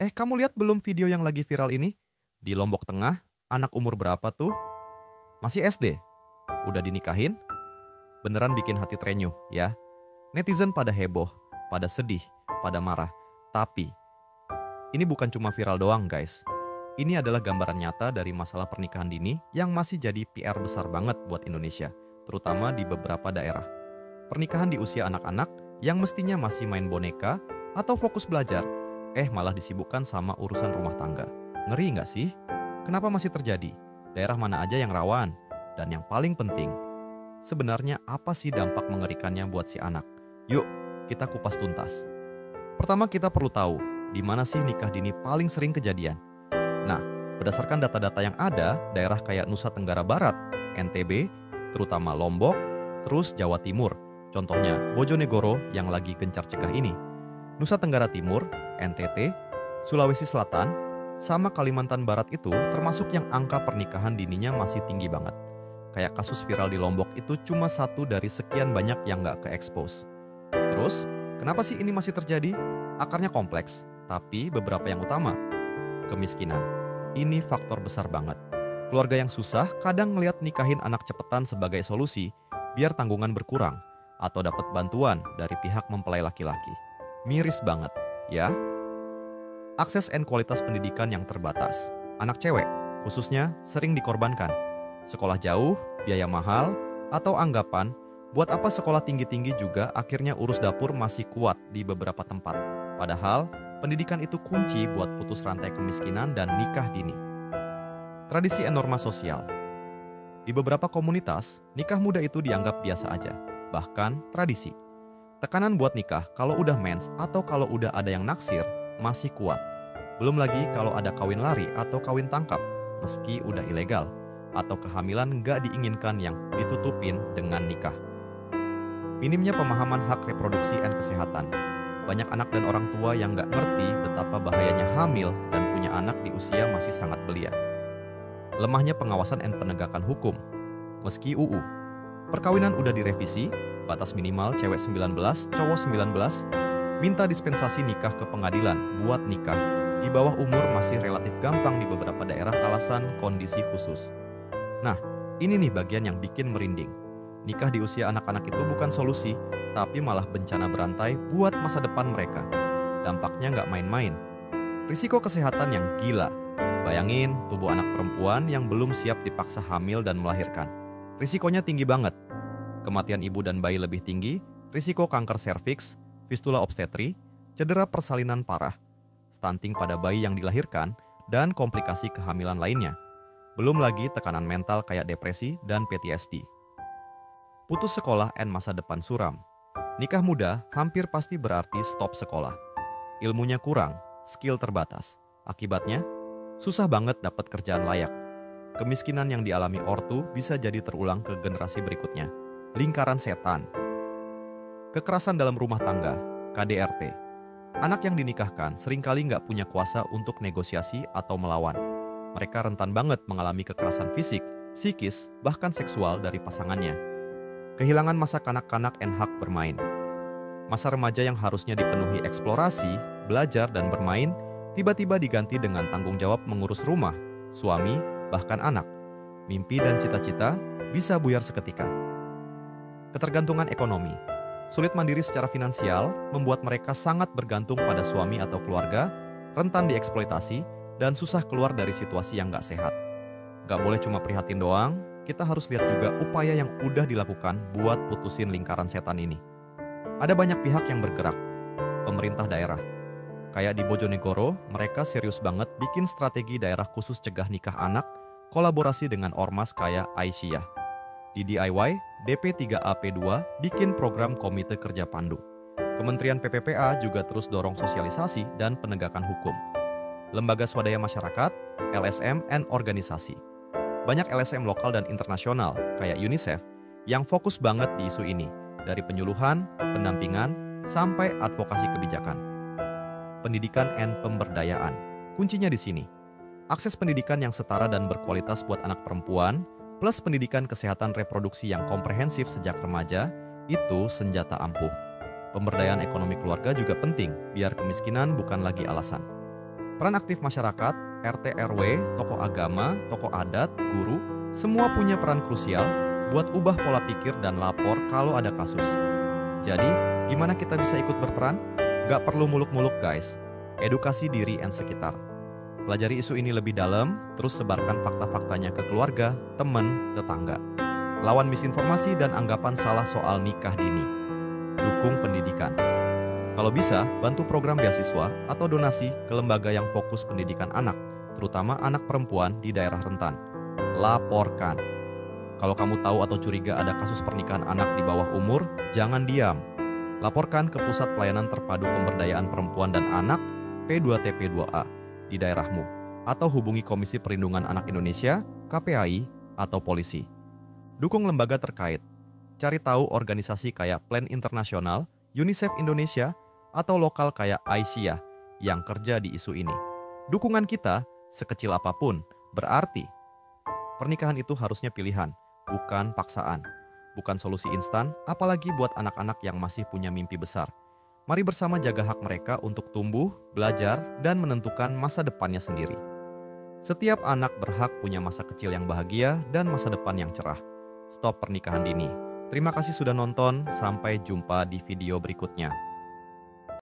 Kamu lihat belum video yang lagi viral ini? Di Lombok Tengah, anak umur berapa tuh? Masih SD? Udah dinikahin? Beneran bikin hati terenyuh, ya. Netizen pada heboh, pada sedih, pada marah. Tapi, ini bukan cuma viral doang, guys. Ini adalah gambaran nyata dari masalah pernikahan dini yang masih jadi PR besar banget buat Indonesia, terutama di beberapa daerah. Pernikahan di usia anak-anak yang mestinya masih main boneka atau fokus belajar, malah disibukkan sama urusan rumah tangga. Ngeri nggak sih? Kenapa masih terjadi? Daerah mana aja yang rawan? Dan yang paling penting, sebenarnya apa sih dampak mengerikannya buat si anak? Yuk, kita kupas tuntas. Pertama kita perlu tahu, di mana sih nikah dini paling sering kejadian? Nah, berdasarkan data-data yang ada, daerah kayak Nusa Tenggara Barat, NTB, terutama Lombok, terus Jawa Timur, contohnya Bojonegoro yang lagi gencar cegah ini, Nusa Tenggara Timur, NTT, Sulawesi Selatan, sama Kalimantan Barat itu termasuk yang angka pernikahan dininya masih tinggi banget. Kayak kasus viral di Lombok itu cuma satu dari sekian banyak yang nggak ke-expose. Terus, kenapa sih ini masih terjadi? Akarnya kompleks, tapi beberapa yang utama. Kemiskinan. Ini faktor besar banget. Keluarga yang susah kadang ngelihat nikahin anak cepetan sebagai solusi biar tanggungan berkurang atau dapat bantuan dari pihak mempelai laki-laki. Miris banget, ya. Akses dan kualitas pendidikan yang terbatas. Anak cewek, khususnya, sering dikorbankan. Sekolah jauh, biaya mahal, atau anggapan buat apa sekolah tinggi-tinggi juga akhirnya urus dapur masih kuat di beberapa tempat. Padahal, pendidikan itu kunci buat putus rantai kemiskinan dan nikah dini. Tradisi dan norma sosial. Di beberapa komunitas, nikah muda itu dianggap biasa aja, bahkan tradisi. Tekanan buat nikah kalau udah mens atau kalau udah ada yang naksir masih kuat. Belum lagi kalau ada kawin lari atau kawin tangkap, meski udah ilegal, atau kehamilan nggak diinginkan yang ditutupin dengan nikah. Minimnya pemahaman hak reproduksi dan kesehatan. Banyak anak dan orang tua yang nggak ngerti betapa bahayanya hamil dan punya anak di usia masih sangat belia. Lemahnya pengawasan dan penegakan hukum. Meski perkawinan udah direvisi, batas minimal cewek 19, cowok 19, minta dispensasi nikah ke pengadilan buat nikah di bawah umur masih relatif gampang di beberapa daerah alasan kondisi khusus. Nah, ini nih bagian yang bikin merinding. Nikah di usia anak-anak itu bukan solusi, tapi malah bencana berantai buat masa depan mereka. Dampaknya nggak main-main. Risiko kesehatan yang gila. Bayangin tubuh anak perempuan yang belum siap dipaksa hamil dan melahirkan. Risikonya tinggi banget. Kematian ibu dan bayi lebih tinggi, risiko kanker serviks, fistula obstetri, cedera persalinan parah, stunting pada bayi yang dilahirkan, dan komplikasi kehamilan lainnya. Belum lagi tekanan mental kayak depresi dan PTSD. Putus sekolah dan masa depan suram. Nikah muda hampir pasti berarti stop sekolah. Ilmunya kurang, skill terbatas. Akibatnya, susah banget dapat kerjaan layak. Kemiskinan yang dialami ortu bisa jadi terulang ke generasi berikutnya. Lingkaran setan. Kekerasan dalam rumah tangga, KDRT. Anak yang dinikahkan seringkali nggak punya kuasa untuk negosiasi atau melawan. Mereka rentan banget mengalami kekerasan fisik, psikis, bahkan seksual dari pasangannya. Kehilangan masa kanak-kanak dan hak bermain. Masa remaja yang harusnya dipenuhi eksplorasi, belajar, dan bermain, tiba-tiba diganti dengan tanggung jawab mengurus rumah, suami, bahkan anak. Mimpi dan cita-cita bisa buyar seketika. Ketergantungan ekonomi. Sulit mandiri secara finansial membuat mereka sangat bergantung pada suami atau keluarga, rentan dieksploitasi, dan susah keluar dari situasi yang gak sehat. Gak boleh cuma prihatin doang, kita harus lihat juga upaya yang udah dilakukan buat putusin lingkaran setan ini. Ada banyak pihak yang bergerak. Pemerintah daerah. Kayak di Bojonegoro, mereka serius banget bikin strategi daerah khusus cegah nikah anak, kolaborasi dengan ormas kayak Aisyah. Di DIY, DP3AP2 bikin program Komite Kerja Pandu. Kementerian PPPA juga terus dorong sosialisasi dan penegakan hukum. Lembaga swadaya masyarakat, LSM, dan organisasi. Banyak LSM lokal dan internasional, kayak UNICEF, yang fokus banget di isu ini, dari penyuluhan, pendampingan, sampai advokasi kebijakan. Pendidikan dan pemberdayaan. Kuncinya di sini. Akses pendidikan yang setara dan berkualitas buat anak perempuan, plus pendidikan kesehatan reproduksi yang komprehensif sejak remaja, itu senjata ampuh. Pemberdayaan ekonomi keluarga juga penting, biar kemiskinan bukan lagi alasan. Peran aktif masyarakat, RT RW, tokoh agama, tokoh adat, guru, semua punya peran krusial buat ubah pola pikir dan lapor kalau ada kasus. Jadi, gimana kita bisa ikut berperan? Gak perlu muluk-muluk guys. Edukasi diri and sekitar. Pelajari isu ini lebih dalam, terus sebarkan fakta-faktanya ke keluarga, teman, tetangga. Lawan misinformasi dan anggapan salah soal nikah dini. Dukung pendidikan. Kalau bisa, bantu program beasiswa atau donasi ke lembaga yang fokus pendidikan anak, terutama anak perempuan di daerah rentan. Laporkan. Kalau kamu tahu atau curiga ada kasus pernikahan anak di bawah umur, jangan diam. Laporkan ke Pusat Pelayanan Terpadu Pemberdayaan Perempuan dan Anak P2TP2A di daerahmu, atau hubungi Komisi Perlindungan Anak Indonesia, KPAI, atau polisi. Dukung lembaga terkait. Cari tahu organisasi kayak Plan Internasional, UNICEF Indonesia, atau lokal kayak Aisyah yang kerja di isu ini. Dukungan kita, sekecil apapun, berarti. Pernikahan itu harusnya pilihan, bukan paksaan. Bukan solusi instan, apalagi buat anak-anak yang masih punya mimpi besar. Mari bersama jaga hak mereka untuk tumbuh, belajar, dan menentukan masa depannya sendiri. Setiap anak berhak punya masa kecil yang bahagia dan masa depan yang cerah. Stop pernikahan dini. Terima kasih sudah nonton, sampai jumpa di video berikutnya.